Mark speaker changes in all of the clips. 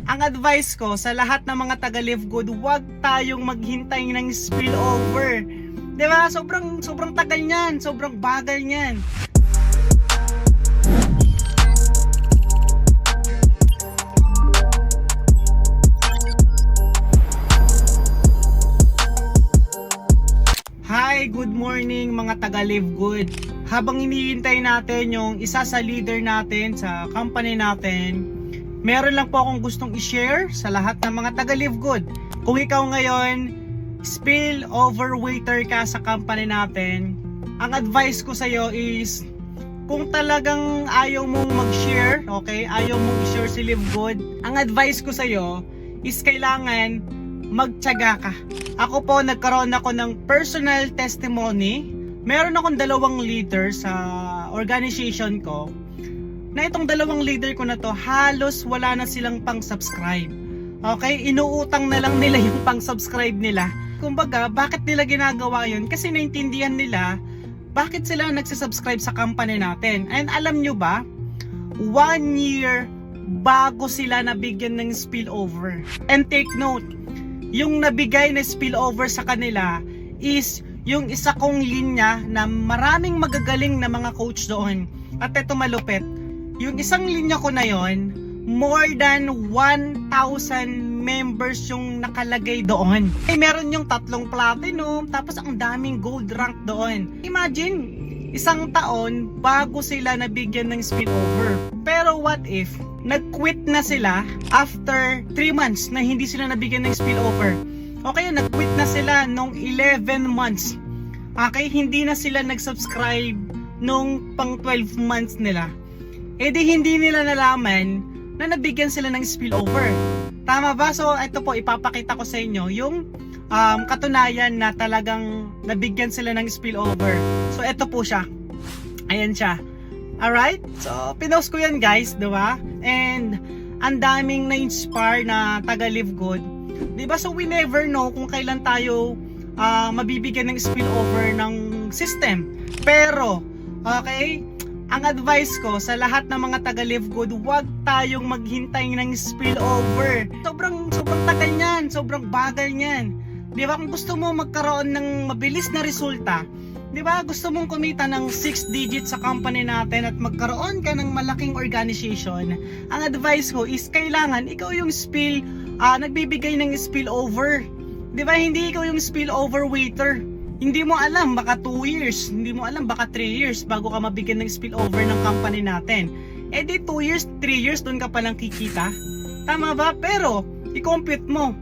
Speaker 1: Ang advice ko sa lahat ng mga taga-Live Good, huwag tayong maghintay ng spillover. 'Di ba? Sobrang tagal niyan, sobrang bagal niyan. Hi, good morning mga taga-Live Good. Habang hinihintay natin yung isa sa leader natin sa company natin, meron lang po akong gustong i-share sa lahat ng mga taga-Live Good. Kung ikaw ngayon, spillover waiter ka sa company natin, ang advice ko sa iyo is, kung talagang ayaw mong mag-share, okay, ayaw mong i-share si Live Good, ang advice ko sa iyo is kailangan magtiyaga ka. Ako po, nagkaroon ako ng personal testimony. Meron akong 2 leader sa organization ko, na itong 2 leader ko na to, halos wala na silang pang-subscribe. Okay? Inuutang na lang nila yung pang-subscribe nila. Kumbaga, bakit nila ginagawa yun? Kasi naintindihan nila bakit sila nagsasubscribe sa company natin. And alam nyo ba, 1 year bago sila nabigyan ng spillover. And take note, yung nabigay na spillover sa kanila is yung isa kong linya na maraming magagaling na mga coach doon. At ito malupit, yung isang linya ko na yon, more than 1,000 members yung nakalagay doon. Meron yung 3 platinum, tapos ang daming gold rank doon. Imagine, isang taon bago sila nabigyan ng spillover. Pero what if nag-quit na sila after 3 months na hindi sila nabigyan ng spillover? Okay, nag-quit na sila nung 11 months. Okay, hindi na sila nag-subscribe nung pang 12 months nila. Eh di hindi nila nalaman na nabigyan sila ng spillover. Tama ba? So ito po, ipapakita ko sa inyo yung katunayan na talagang nabigyan sila ng spillover. So ito po siya. Ayan siya. Alright? So pinost ko yan guys, diba? And ang daming na-inspire na taga-Live Good. Diba? So we never know kung kailan tayo mabibigyan ng spillover ng system. Pero, okay, ang advice ko sa lahat ng mga taga-Live Good, huwag tayong maghintay ng spillover. Sobrang tagal niyan, sobrang bagal niyan. Di ba? Kung gusto mo magkaroon ng mabilis na resulta, di ba? Gusto mong kumita ng 6 digits sa company natin at magkaroon ka ng malaking organization, ang advice ko is kailangan ikaw yung nagbibigay ng spillover. Di ba? Hindi ikaw yung spillover waiter. Hindi mo alam, baka 2 years, hindi mo alam, baka 3 years bago ka mabigyan ng spillover ng company natin. Eh di 2 years, 3 years, doon ka palang kikita. Tama ba? Pero, i-compute mo,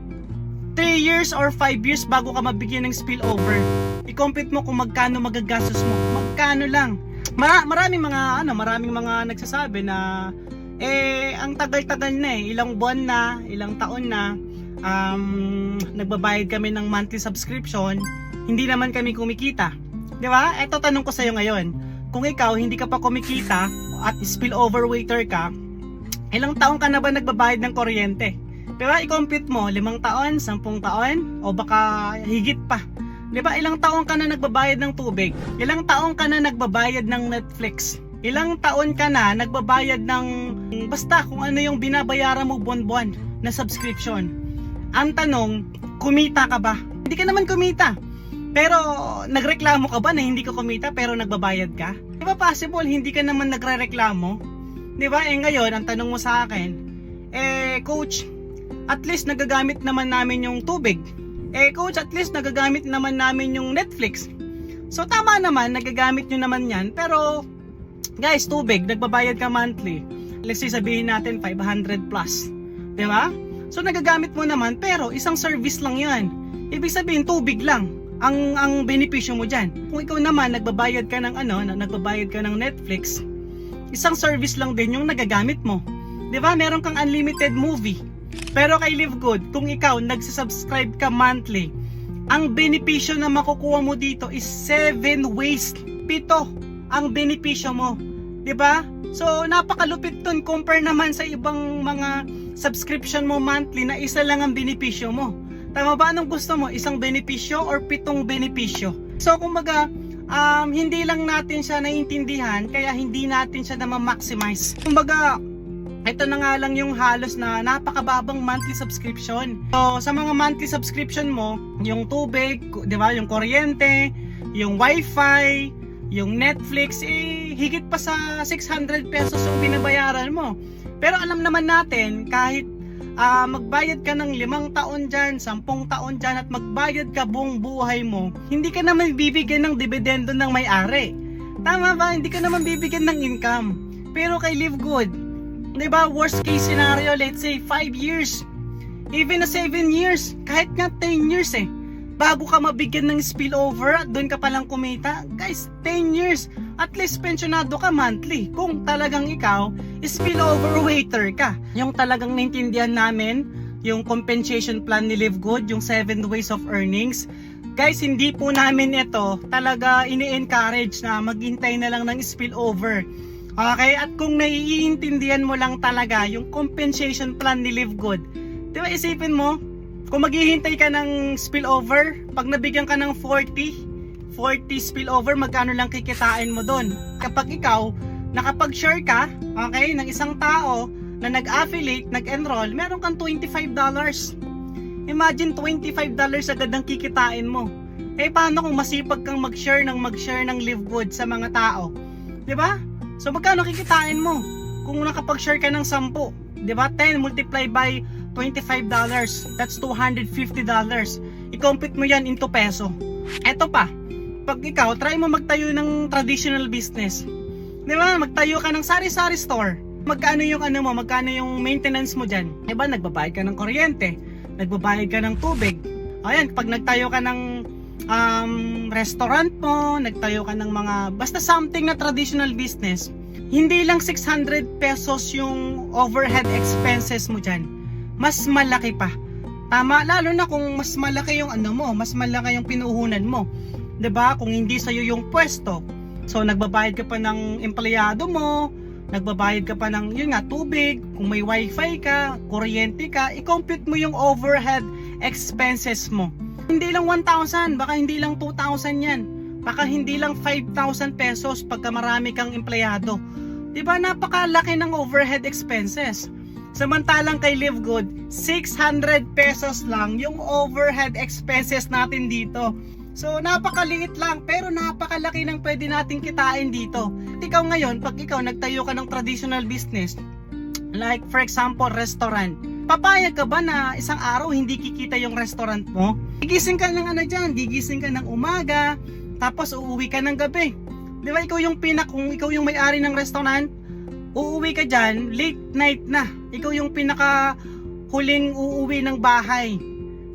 Speaker 1: 3 years or 5 years bago ka mabigyan ng spillover. I-compute mo kung magkano magagastos mo. Magkano lang. Maraming mga nagsasabi na ang tagal-tagal na ilang buwan na, ilang taon na, nagbabayad kami ng monthly subscription, hindi naman kami kumikita. Di ba? Eto tanong ko sa iyo ngayon. Kung ikaw hindi ka pa kumikita at spillover waiter ka, ilang taon ka na ba nagbabayad ng kuryente? Di ba? I-compute mo, 5 taon, 10 taon, o baka higit pa. Di ba? Ilang taon ka na nagbabayad ng tubig? Ilang taon ka na nagbabayad ng Netflix? Ilang taon ka na nagbabayad ng basta kung ano yung binabayaran mo buwan-buwan na subscription? Ang tanong, kumita ka ba? Hindi ka naman kumita. Pero nagreklamo ka ba na hindi ka kumita pero nagbabayad ka? Di ba possible hindi ka naman nagrereklamo? Di ba? Ngayon, ang tanong mo sa akin, coach, at least nagagamit naman namin yung tubig. Coach, at least nagagamit naman namin yung Netflix. So tama naman, nagagamit nyo naman yan. Pero guys, tubig, nagbabayad ka monthly. Let's say sabihin natin 500 plus. Di ba? So nagagamit mo naman pero isang service lang yan. Ibig sabihin tubig lang ang benepisyo mo diyan. Kung ikaw naman nagbabayad ka ng nagbabayad ka ng Netflix, isang service lang din yung nagagamit mo. 'Di ba? Meron kang unlimited movie. Pero kay Live Good, kung ikaw nagsasubscribe ka monthly, ang benepisyo na makukuha mo dito is 7 ways. 7 ang benepisyo mo. 'Di ba? So napakalupit dun compare naman sa ibang mga subscription mo monthly na isa lang ang benepisyo mo. Tama ba? Anong gusto mo? Isang benepisyo or 7 benepisyo? So kumbaga, hindi lang natin siya naiintindihan, kaya hindi natin siya na ma-maximize. Kumbaga, ito na nga lang yung halos na napakababang monthly subscription. So sa mga monthly subscription mo, yung tubig, di ba, yung kuryente, yung wifi, yung Netflix, higit pa sa 600 pesos yung binabayaran mo. Pero alam naman natin, kahit magbayad ka ng 5 taon dyan, 10 taon dyan, at magbayad ka buong buhay mo, hindi ka naman bibigyan ng dividendo ng may-ari. Tama ba? Hindi ka naman bibigyan ng income. Pero kay Live Good, diba, worst case scenario, let's say 5 years, even na 7 years, kahit nga 10 years bago ka mabigyan ng spillover at doon ka palang kumita. Guys, 10 years, at least pensionado ka monthly kung talagang ikaw spillover waiter ka. Yung talagang naintindihan namin yung compensation plan ni Live Good, yung 7 ways of earnings. Guys, hindi po namin ito talaga ini-encourage na maghintay na lang ng spillover. Okay, at kung naiintindihan mo lang talaga yung compensation plan ni Live Good, di ba, isipin mo, kung maghihintay ka ng spillover, pag nabigyan ka ng 40 spillover, magkano lang kikitain mo doon? Kapag ikaw, nakapag-share ka, okay, ng isang tao na nag-affiliate, nag-enroll, meron kang $25. Imagine, $25 agad ang kikitain mo. Paano kung masipag kang mag-share ng Live Good sa mga tao? Di ba? So magkano kikitain mo kung nakapag-share ka ng 10? 'Di ba? 10 multiply by $25, that's $250. I-compute mo 'yan into peso. Eto pa, pag ikaw try mo magtayo ng traditional business, 'di ba? Magtayo ka ng sari-sari store. Magkano yung magkano yung maintenance mo diyan? 'Di ba? Nagbabayad ka ng kuryente, nagbabayad ka ng tubig. Ayan, pag nagtayo ka ng restaurant mo, nagtayo ka ng mga basta something na traditional business, hindi lang 600 pesos yung overhead expenses mo dyan, mas malaki pa. Tama, lalo na kung mas malaki yung mas malaki yung pinuhunan mo, 'di ba? Kung hindi sa'yo yung pwesto, so nagbabayad ka pa ng empleyado mo, nagbabayad ka pa ng tubig, kung may wifi ka, kuryente ka, i-compute mo yung overhead expenses mo. Hindi lang 1,000, baka hindi lang 2,000 yan. Baka hindi lang 5,000 pesos pagka marami kang empleyado. Diba, napakalaki ng overhead expenses. Samantalang kay Live Good, 600 pesos lang yung overhead expenses natin dito. So napakaliit lang, pero napakalaki ng pwede natin kitain dito. At ikaw ngayon, pag ikaw nagtayo ka ng traditional business, like for example, restaurant, papayag ka ba na isang araw hindi kikita yung restaurant mo? Gigising ka ng gigising ka ng umaga, tapos uuwi ka ng gabi. Di ba, ikaw yung kung ikaw yung may-ari ng restaurant, uuwi ka dyan, late night na. Ikaw yung pinaka huling uuwi ng bahay.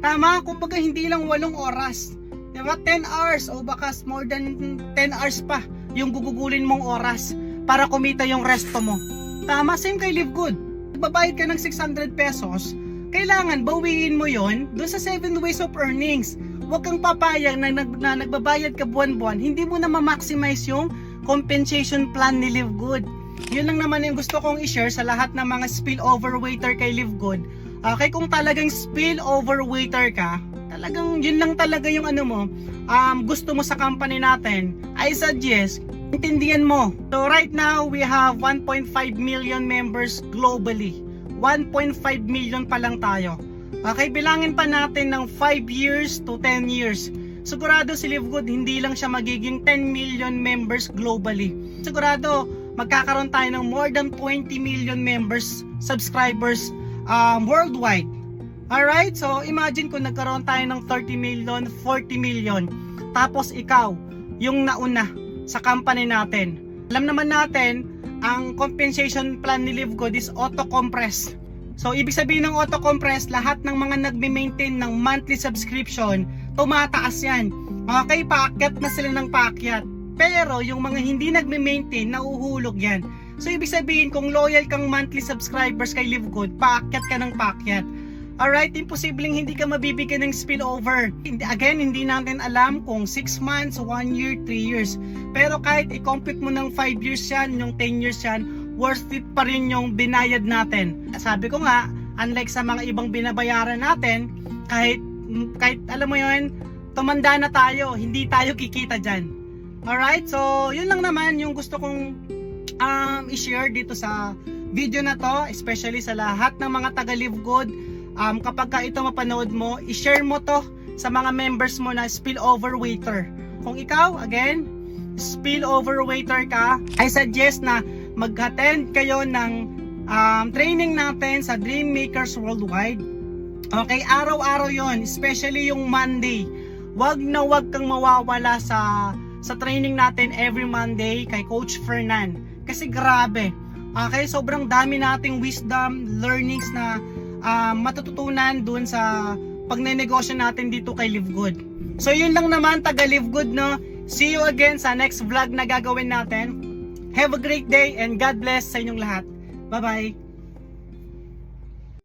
Speaker 1: Tama? Kumbaga hindi lang 8 oras. Di ba? 10 hours o baka more than 10 hours pa yung gugugulin mong oras para kumita yung resto mo. Tama? Same kay Live Good. Babayad ka ng 600 pesos, kailangan bawiin mo yon doon sa 7 ways of earnings. Huwag kang papayag na nagbabayad ka buwan-buwan, hindi mo na ma-maximize yung compensation plan ni Live Good. Yun lang naman yung gusto kong i-share sa lahat ng mga spillover waiter kay Live Good. Okay, kung talagang spillover waiter ka, talagang yun lang talaga yung gusto mo sa company natin, I suggest intindihan mo. So right now, we have 1.5 million members globally. 1.5 million pa lang tayo. Okay, bilangin pa natin ng 5 years to 10 years. Sigurado si Live Good, hindi lang siya magiging 10 million members globally. Sigurado, magkakaroon tayo ng more than 20 million members, subscribers worldwide. Alright, so imagine kung nagkaroon tayo ng 30 million, 40 million. Tapos ikaw, yung nauna sa company natin. Alam naman natin, ang compensation plan ni Live Good is auto-compress. So, ibig sabihin ng auto-compress, lahat ng mga nagme-maintain ng monthly subscription, tumataas yan. Okay, paakyat na sila ng paakyat. Pero, yung mga hindi nagme-maintain, nauhulog yan. So, ibig sabihin, kung loyal kang monthly subscribers kay Live Good, paakyat ka ng paakyat. Alright, imposibleng hindi ka mabibigyan ng spillover. Again, hindi natin alam kung 6 months, 1 year, 3 years. Pero kahit i-compute mo ng 5 years yan, yung 10 years yan, worth it pa rin yung binayad natin. Sabi ko nga, unlike sa mga ibang binabayaran natin, kahit alam mo yun, tumanda na tayo, hindi tayo kikita dyan. Alright, so yun lang naman yung gusto kong i-share dito sa video na to, especially sa lahat ng mga taga Live Good. Kapag ka ito mapanood mo, i-share mo to sa mga members mo na spillover waiter. Kung ikaw, again, spillover waiter ka, I suggest na mag-attend kayo ng training natin sa Dream Makers Worldwide. Okay, araw-araw yon, especially yung Monday. Wag na wag kang mawawala sa training natin every Monday kay Coach Fernan. Kasi grabe, okay, sobrang dami nating wisdom, learnings na matututunan dun sa pagnenegosyo natin dito kay Live Good. So yun lang naman, taga Live Good, no? See you again sa next vlog na gagawin natin. Have a great day and God bless sa inyong lahat. Bye-bye!